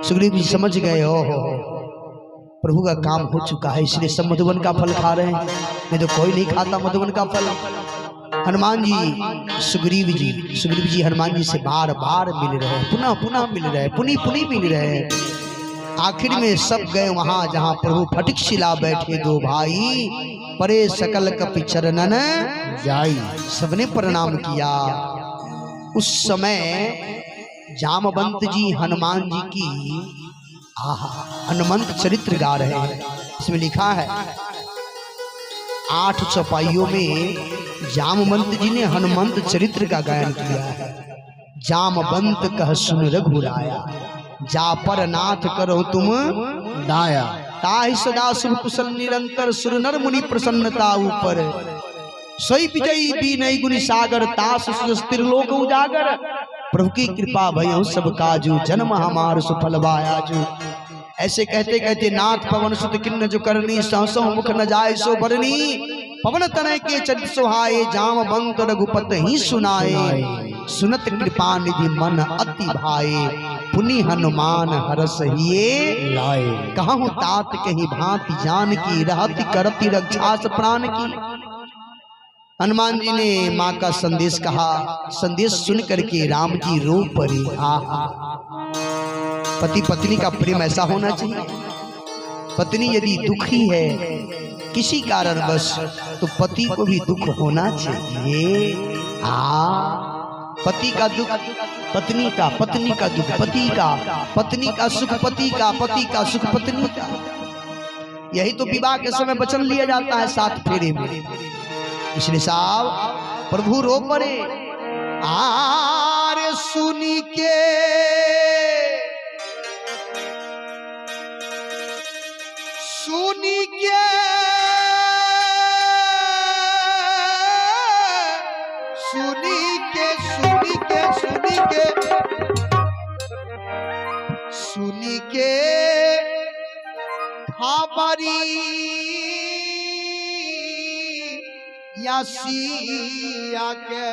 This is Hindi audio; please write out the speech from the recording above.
सुग्रीव जी समझ गए हो प्रभु का काम हो चुका है, इसलिए सब मधुबन का फल खा रहे हैं, नहीं तो कोई नहीं खाता मधुबन का फल। हनुमान जी सुग्रीव जी हनुमान जी से बार बार मिल रहे हैं, पुनः पुनः मिल रहे हैं, पुनी पुनी मिल रहे हैं। आखिर में सब गए वहां जहां प्रभु फटिक शिला बैठे दो भाई, परे सकल कपि चरणन जाई, सबने प्रणाम किया। उस समय जामवंत जी हनुमान जी की हनुमंत चरित्र गा रहे हैं। इसमें लिखा है 8 चौपाइयों में जामवंत जी ने हनुमंत चरित्र का गायन किया है। जामवंत कह सुन रघुराया, जा पर नाथ करो तुम दाया, ताहि सदा शुभ कुशल निरंतर, सुर नर मुनि प्रसन्नता ऊपर, सोई विजयी बीनई गुनि सागर, तास त्रिलोक उजागर, प्रभु की कृपा भयो सब काजू, जन्म हमार सुफल बायाजू। ऐसे कहते कहते नाथ पवन सुत किन्न जो करनी, सहसो मुख न जाय सो बरनी, पवन तनय के चरित सुहाए, जामवंत रघुपत ही सुनाए, सुनत कृपा निधि मन अति भाए, पुनि हनुमान हरस हिये लाए, कहूँ तात कहीं भांति जान की, रहति करति रक्षास प्राण की। हनुमान जी ने माँ का संदेश कहा, संदेश सुन करके राम जी रो पड़े। पति पत्नी का प्रेम ऐसा होना चाहिए। पत्नी यदि दुखी है किसी कारणवश तो पति को भी दुख होना चाहिए। पति का दुख पत्नी का, पत्नी का दुख पति का, पत्नी का सुख पति का, पति का सुख पत्नी का। यही तो विवाह के समय वचन लिया जाता है 7 फेरे में। इसलिए साहब प्रभु रो पड़े। आरे सुनी के सुनी के सुनी के सुनी के सुनी के सुनी के खबरी या सिया के